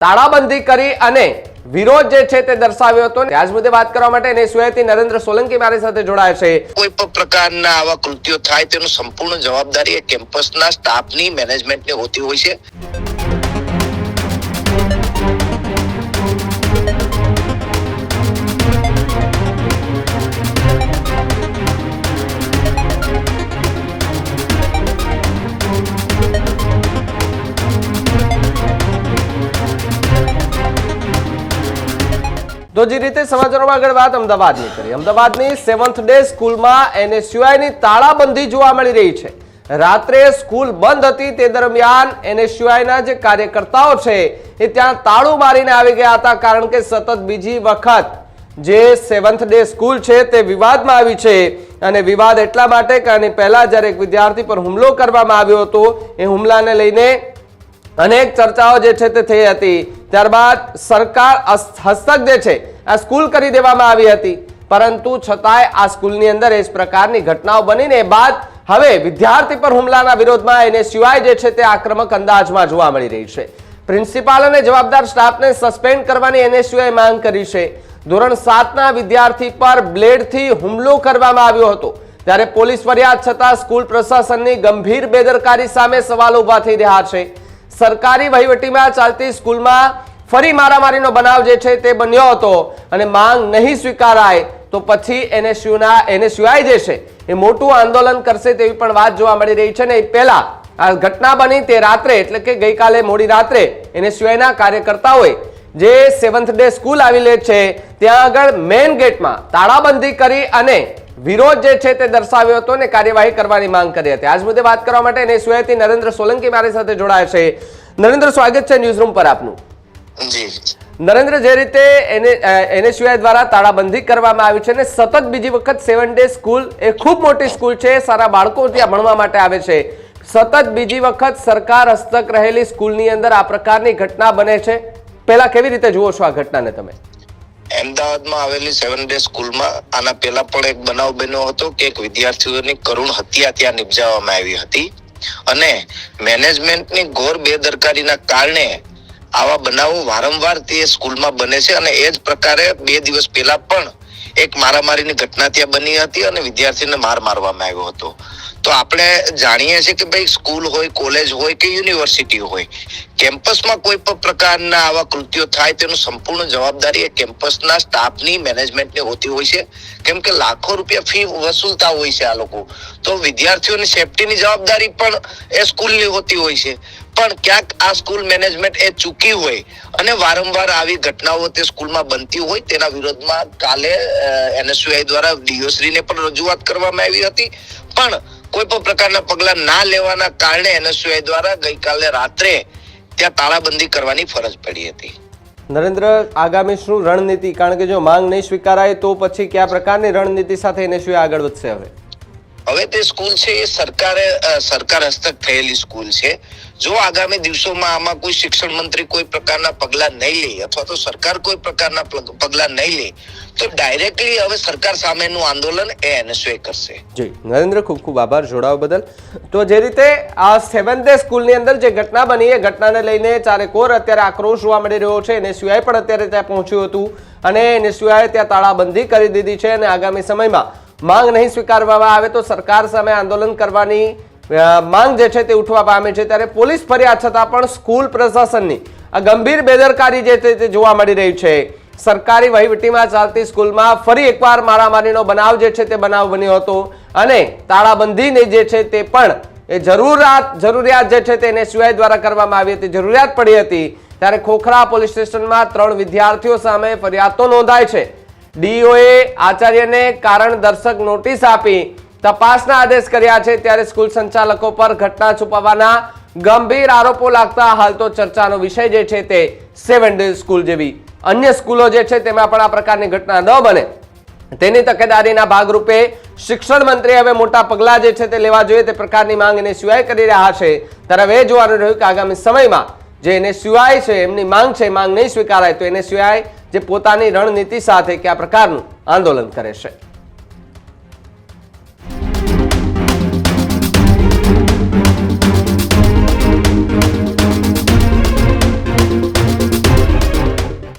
તાળાબંધી કરી અને વિરોધ જે છે તે દર્શાવ્યો હતો। આજ મુદ્દે વાત કરવા માટે એનએસયુઆઈથી નરેન્દ્ર સોલંકી મારી સાથે જોડાયા છે। કોઈ પણ પ્રકારના આવા કૃત્યો થાય તેનું સંપૂર્ણ જવાબદારી એ કેમ્પસના સ્ટાફની મેનેજમેન્ટને હોતી હોય છે। તો જે રીતે સમાચારોમાં આગળ વાત અમદાવાદની કરી, અમદાવાદની 7th ડે સ્કૂલમાં એનએસયુઆઈની તાળાબંધી જોવા મળી રહી છે। રાત્રે સ્કૂલ બંધ હતી તે દરમિયાન એનએસયુઆઈના જે કાર્યકર્તાઓ છે એ ત્યાં તાળું મારીને આવી ગયા હતા, કારણ કે સતત બીજી વખત જે 7th ડે સ્કૂલ છે તે વિવાદમાં આવી છે। અને વિવાદ એટલા માટે કારણ પહેલા જ્યારે એક વિદ્યાર્થી પર હુમલો કરવામાં આવ્યો હતો એ હુમલાને લઈને અનેક ચર્ચાઓ જે છે તે થઈ હતી। ત્યારબાદ સરકાર હસ્તક જે છે આ સ્કૂલ કરી દેવામાં આવી હતી, પરંતુ છતાંય આ સ્કૂલની અંદર એ પ્રકારની ઘટનાઓ બનીને બાદ હવે વિદ્યાર્થી પર હુમલાના વિરોધમાં એનએસયુઆઈ જે છે તે આક્રમક અંદાજમાં જોવા મળી રહી છે। પ્રિન્સિપાલ અને જવાબદાર સ્ટાફને સસ્પેન્ડ કરવાની એનએસયુઆઈ માંગ કરી છે। ધોરણ 7ના વિદ્યાર્થી પર બ્લેડથી હુમલો કરવામાં આવ્યો હતો, ત્યારે પોલીસ ફરિયાદ છતાં સ્કૂલ પ્રશાસનની ગંભીર બેદરકારી સામે સવાલો ઉભા થઈ રહ્યા છે। સરકારી વહીવટીમાં ચાલતી સ્કૂલમાં ફરી મારામારીનો બનાવ જે છે તે બન્યો હતો અને માંગ નહીં સ્વીકારાય તો પછી એનએસયુઆઈ જે છે એ મોટું આંદોલન કરશે તેવી પણ વાત જોવા મળી રહી છે। ને એ પહેલા આ ઘટના બની તે રાત્રે એટલે કે ગઈકાલે મોડી રાત્રે એનએસયુઆઈના કાર્યકર્તાઓએ જે 7th ડે સ્કૂલ આવેલી છે ત્યાં આગળ મેઇન ગેટમાં તાળાબંધી કરી અને વિરોધ જે છે તે દર્શાવ્યો હતો ને કાર્યવાહી કરવાની માંગ કરી હતી। આજ મુદ્દે વાત કરવા માટે એનએસયુઆઈથી નરેન્દ્ર સોલંકી મારી સાથે જોડાયા છે। નરેન્દ્ર, સ્વાગત છે ન્યૂઝરૂમ પર આપનું। નરેન્દ્ર, જે રીતે એનએસયુઆઈ દ્વારા તાળાબંધી કરવામાં આવી છે ને સતત બીજી વખત 7th ડે સ્કૂલ એ ખૂબ મોટી સ્કૂલ છે, સારા બાળકો ત્યાં ભણવા માટે આવે છે, સતત બીજી વખત સરકાર હસ્તક રહેલી સ્કૂલની અંદર આ પ્રકારની ઘટના બને છે, પહેલા કેવી રીતે જુઓ છો આ ઘટનાને તમે? અમદાવાદમાં આવેલી 7th ડે સ્કૂલમાં આના પહેલા પણ એક બનાવ બન્યો હતો કે એક વિદ્યાર્થીઓની કરુણ હત્યા ત્યાં નિપજાવવામાં આવી હતી અને મેનેજમેન્ટની ઘોર બેદરકારીના કારણે આવા બનાવો વારંવાર તે સ્કૂલમાં બને છે। અને એ જ પ્રકારે 2 દિવસ પહેલા પણ એક મારામારીની ઘટના ત્યાં બની હતી અને વિદ્યાર્થીને મારવામાં આવ્યો હતો। તો આપણે જાણીએ છીએ કે ભાઈ સ્કૂલ હોય, કોલેજ હોય કે યુનિવર્સિટી હોય, કેમ્પસમાં કોઈ પણ પ્રકારના આવા કૃત્યો થાય તેનું સંપૂર્ણ જવાબદારી એ કેમ્પસના સ્ટાફની મેનેજમેન્ટને હોતી હોય છે, કેમ કે લાખો રૂપિયા ફી વસૂલતા હોય છે આ લોકો। તો વિદ્યાર્થીઓની સેફટીની જવાબદારી પણ એ સ્કૂલની હોતી હોય છે, પણ ક્યાંક આ સ્કૂલ મેનેજમેન્ટ એ ચૂકી હોય અને વારંવાર આવી ઘટનાઓ તે સ્કૂલમાં બનતી હોય તેના વિરોધમાં કાલે એનએસયુઆઈ દ્વારા ડીઓશ્રીને પણ રજૂઆત કરવામાં આવી હતી, પણ કોઈ પણ પ્રકારના પગલા ના લેવાના કારણે એનએસયુઆઈ દ્વારા ગઈકાલે રાત્રે ત્યાં તાળાબંધી કરવાની ફરજ પડી હતી। નરેન્દ્ર, આગામી શું રણનીતિ? કારણ કે જો માંગ નહીં સ્વીકારાય તો પછી કયા પ્રકારની રણનીતિ સાથે એનએસયુઆઈ આગળ વધશે? હવે તે સ્કૂલ છે એ સરકાર હસ્તક થયેલી સ્કૂલ છે। જો આગામી દિવસોમાં આમાં કોઈ શિક્ષણ મંત્રી કોઈ પ્રકારના પગલા નહીં લે અથવા તો સરકાર કોઈ પ્રકારના પગલા નહીં લે તો ડાયરેક્ટલી હવે સરકાર સામેનું આંદોલન એ એનએસયુઆઈ કરશે। જી નરેન્દ્ર, ખૂબ ખૂબ આભાર જોડાવા બદલ। તો જે રીતે આ 7th ડે સ્કૂલની અંદર જે ઘટના બની એ ઘટનાને લઈને ચારેકોર અત્યારે આક્રોશ જોવા મળી રહ્યો છે। એનએસયુઆઈ પણ અત્યારે ત્યાં પહોંચ્યું હતું અને એનએસયુઆઈ ત્યાં તાળાબંધી કરી દીધી છે અને આગામી સમયમાં માંગ નહીં સ્વીકારવામાં આવે તો સરકાર સામે આંદોલન કરવાની માંગ જે છે તે ઉઠવા પામે છે। ત્યારે પોલીસ ફરિયાદ છતાં પણ સ્કૂલ પ્રશાસનની આ ગંભીર બેદરકારી જે છે તે જોવા મળી રહી છે। સરકારી વહીવટીમાં ચાલતી સ્કૂલમાં ફરી એકવાર મારામારીનો બનાવ જે છે તે બનાવ બન્યો હતો અને તાળાબંધીની જે છે તે પણ એ જરૂરિયાત જે છે તે એનએસયુઆઈ દ્વારા કરવામાં આવી હતી, જરૂરિયાત પડી હતી। ત્યારે ખોખરા પોલીસ સ્ટેશનમાં 3 વિદ્યાર્થીઓ સામે ફરિયાદો નોંધાય છે। ડીઓએ આચાર્યને કારણ દર્શક નોટિસ આપી તપાસના આદેશ કર્યા છે। ત્યારે સ્કૂલ સંચાલકો પર ઘટના છુપાવવાના ગંભીર આરોપો લાગતા હાલ તો ચર્ચાનો વિષય જે છે તે 7th ડે સ્કૂલ જેવી અન્ય સ્કૂલો જે છે તેમાં પણ આ પ્રકારની ઘટના ન બને તેની તકેદારીના ભાગરૂપે શિક્ષણ મંત્રી હવે મોટા પગલાં જે છે તે લેવા જોઈએ તે પ્રકારની માંગ એનએસયુઆઈ કરી રહ્યા છે। ત્યારે હવે જોવાનું રહ્યું કે આગામી સમયમાં જે એનએસયુઆઈ છે એમની માંગ છે, માંગ નહીં સ્વીકારાય તો એનએસયુઆઈ જે પોતાની રણનીતિ સાથે કયા પ્રકારનું આંદોલન કરે છે।